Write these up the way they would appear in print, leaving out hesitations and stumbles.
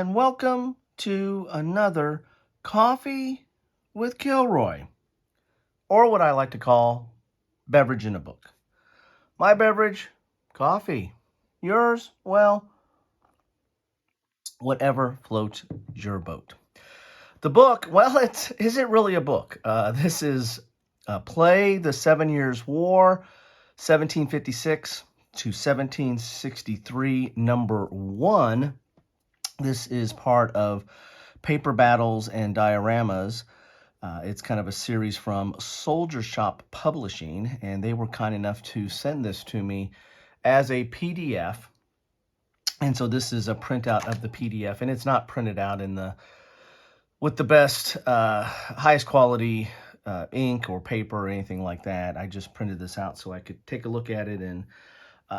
and welcome to another Coffee with Kilroy, or what I like to call beverage in a book. My beverage, coffee. Yours, well, whatever floats your boat. The book, well, is it really a book? This is Play the 7 Years' War, 1756 to 1763, number 1. This is part of Paper Battles and Dioramas. It's kind of a series from Soldiershop Publishing, and they were kind enough to send this to me as a PDF. And so this is a printout of the PDF, and it's not printed out with the best, highest quality ink or paper or anything like that. I just printed this out so I could take a look at it. And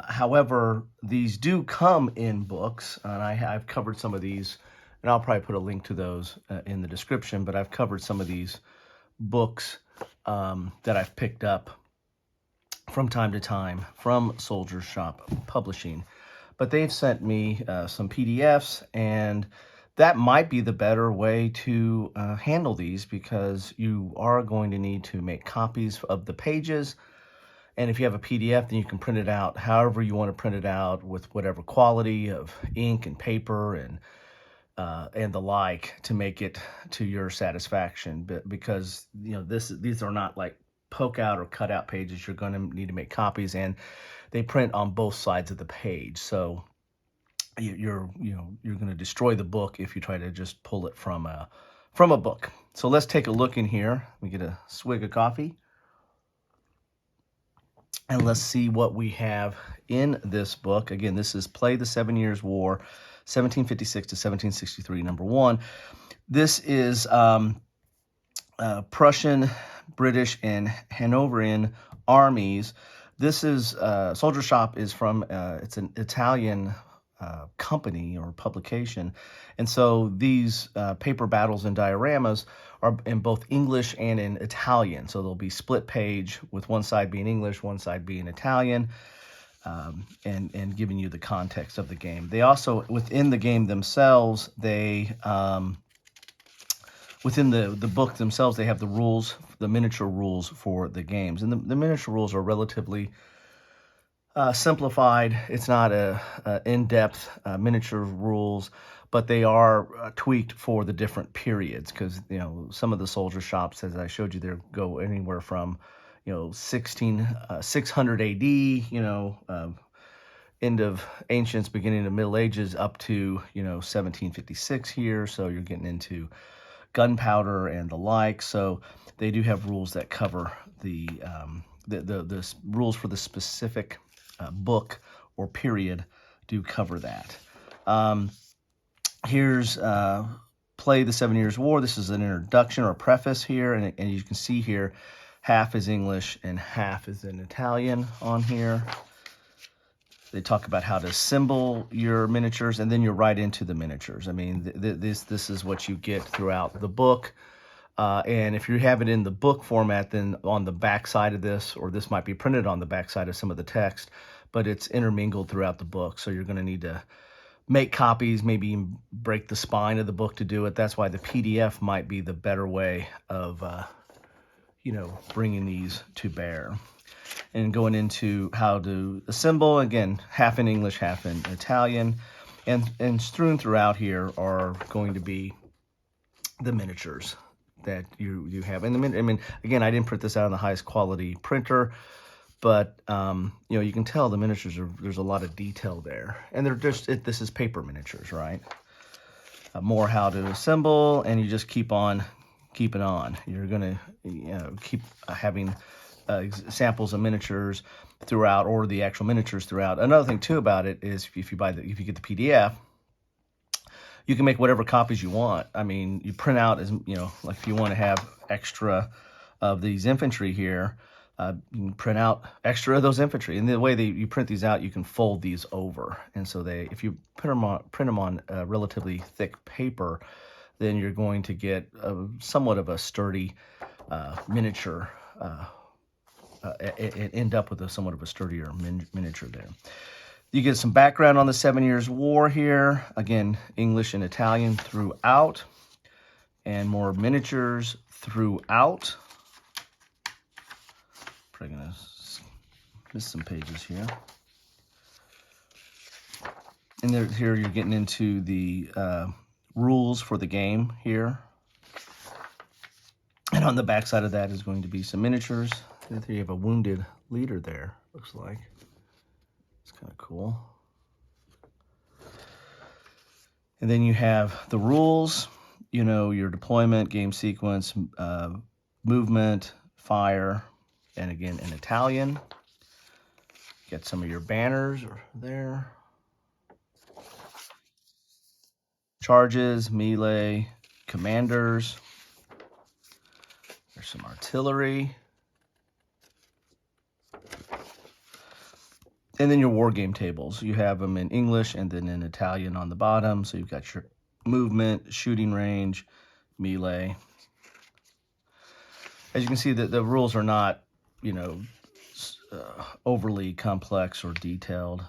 however, these do come in books, and I've covered some of these, and I'll probably put a link to those in the description, but I've covered some of these books that I've picked up from time to time from Soldiershop Publishing. But they've sent me some PDFs, and that might be the better way to handle these, because you are going to need to make copies of the pages. And if you have a PDF, then you can print it out however you want to print it out, with whatever quality of ink and paper and the like, to make it to your satisfaction. But because these are not like poke out or cut out pages, you're going to need to make copies, and they print on both sides of the page. So you're going to destroy the book if you try to just pull it from a book. So let's take a look in here. We get a swig of coffee, and let's see what we have in this book. Again, this is Play the 7 Years' War, 1756 to 1763, number 1. This is Prussian, British, and Hannoverian armies. This is Soldiershop is from it's an Italian company or publication, and so these paper battles and dioramas are in both English and in Italian. So they'll be split page, with one side being English, one side being Italian, and giving you the context of the game. They also, within the game themselves, they within the book themselves, they have the rules, the miniature rules for the games, and the miniature rules are relatively simplified. It's not a in-depth miniature rules, but they are tweaked for the different periods, because some of the soldier shops, as I showed you there, go anywhere from 600 AD, end of ancients, beginning of Middle Ages, up to 1756 here. So you're getting into gunpowder and the like. So they do have rules that cover the rules for the specific book or period do cover that. Here's Play the 7 Years' War. This is an introduction or preface here, and you can see here half is English and half is in Italian on here. They talk about how to assemble your miniatures, and then you're right into the miniatures. I mean, this is what you get throughout the book. And if you have it in the book format, then on the back side of this, or this might be printed on the back side of some of the text, but it's intermingled throughout the book. So you're going to need to make copies, maybe break the spine of the book to do it. That's why the PDF might be the better way of, bringing these to bear. And going into how to assemble, again, half in English, half in Italian. And strewn throughout here are going to be the miniatures that you have. And again, I didn't print this out on the highest quality printer, but you can tell the miniatures there's a lot of detail there, and they're this is paper miniatures, right? More how to assemble, and you just keep on keeping on. You're gonna keep having samples of miniatures throughout, or the actual miniatures throughout. Another thing too about it is if you get the PDF, you can make whatever copies you want. I mean, you print out as like if you want to have extra of these infantry here, you can print out extra of those infantry. And the way you print these out, you can fold these over. And so if you print them on relatively thick paper, then you're going to get somewhat of a sturdy miniature. End up with somewhat of a sturdier miniature there. You get some background on the 7 Years' War here. Again, English and Italian throughout, and more miniatures throughout. Probably gonna miss some pages here. And here you're getting into the rules for the game here. And on the back side of that is going to be some miniatures. And you have a wounded leader there, looks like. It's kind of cool. And then you have the rules, you know, your deployment, game sequence, movement, fire, and again in Italian. Get some of your banners there. Charges, melee, commanders. There's some artillery. And then your war game tables. You have them in English and then in Italian on the bottom. So you've got your movement, shooting range, melee. As you can see, the rules are not, you know, overly complex or detailed.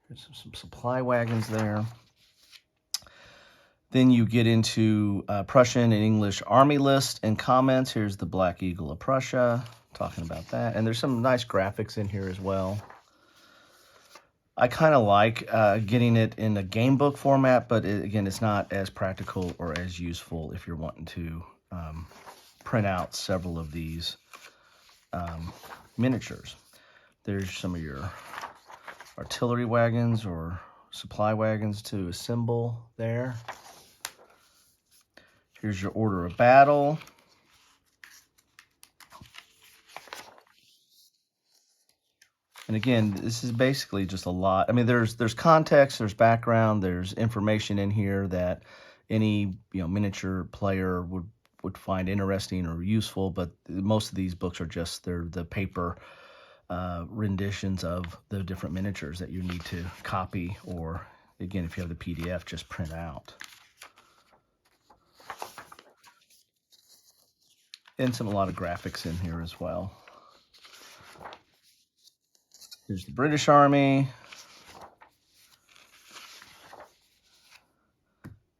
There's some supply wagons there. Then you get into Prussian and English army list and comments. Here's the Black Eagle of Prussia, talking about that. And there's some nice graphics in here as well. I kind of like getting it in a game book format, but again, it's not as practical or as useful if you're wanting to print out several of these miniatures. There's some of your artillery wagons or supply wagons to assemble there. Here's your order of battle. And again, this is basically just a lot. I mean, there's context, there's background, there's information in here that any miniature player would find interesting or useful. But most of these books are just they're the paper renditions of the different miniatures that you need to copy, or again, if you have the PDF, just print out. And a lot of graphics in here as well. Here's the British Army,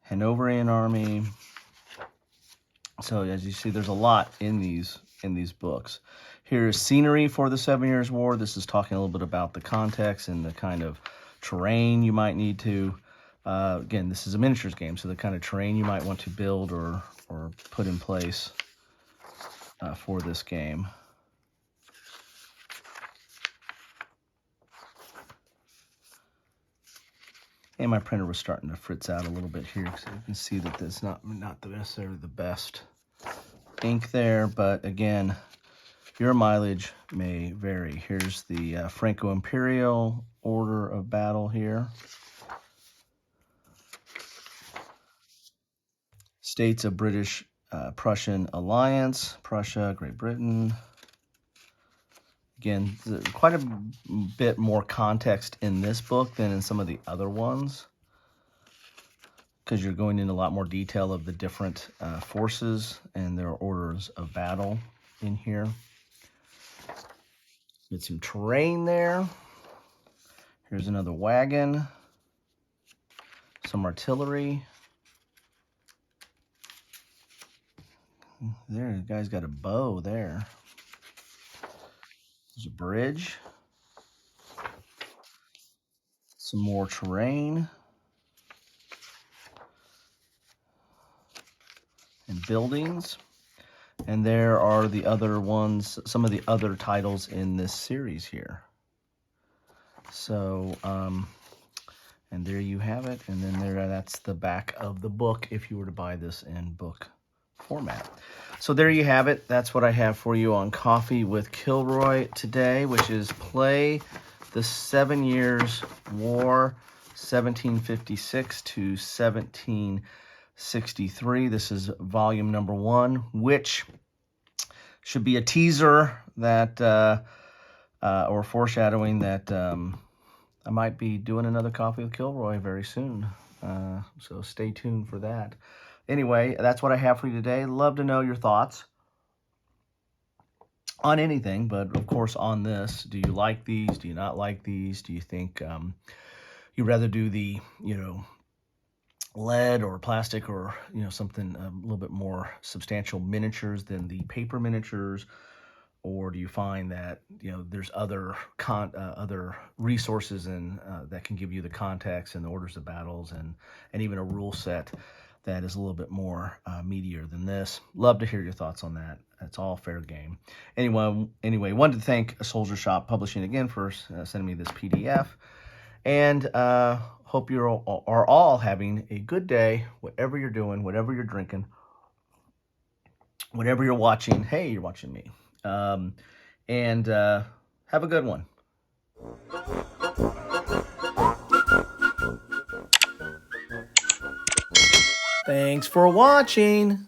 Hannoverian Army. So as you see, there's a lot in these books. Here's scenery for the 7 Years' War. This is talking a little bit about the context and the kind of terrain you might need to. Again, this is a miniatures game, so the kind of terrain you might want to build or put in place for this game. And my printer was starting to fritz out a little bit here, because you can see that there's not necessarily the best ink there. But again, your mileage may vary. Here's the Franco-Imperial order of battle here. States of British Prussian alliance, Prussia, Great Britain. Again, quite a bit more context in this book than in some of the other ones, because you're going into a lot more detail of the different forces and their orders of battle in here. Get some terrain there. Here's another wagon. Some artillery. There, the guy's got a bow there. There's a bridge. Some more terrain. And buildings. And there are the other ones, some of the other titles in this series here. So, and there you have it. And then that's the back of the book if you were to buy this in book format. So there you have it. That's what I have for you on Coffee with Kilroy today, which is Play the 7 Years' War, 1756 to 1763. This is volume number 1, which should be a teaser that, or foreshadowing that I might be doing another Coffee with Kilroy very soon. So stay tuned for that. Anyway, that's what I have for you today. Love to know your thoughts. on anything, but of course on this. Do you like these? Do you not like these? Do you think you'd rather do the, lead or plastic or, something a little bit more substantial miniatures than the paper miniatures? Or do you find that, there's other other resources and that can give you the context and the orders of battles and even a rule set that is a little bit more meatier than this? Love to hear your thoughts on that. It's all fair game. Anyway, wanted to thank Soldiershop Publishing again for sending me this PDF, and hope you are all having a good day, whatever you're doing, whatever you're drinking, whatever you're watching. Hey, you're watching me. And have a good one. Thanks for watching.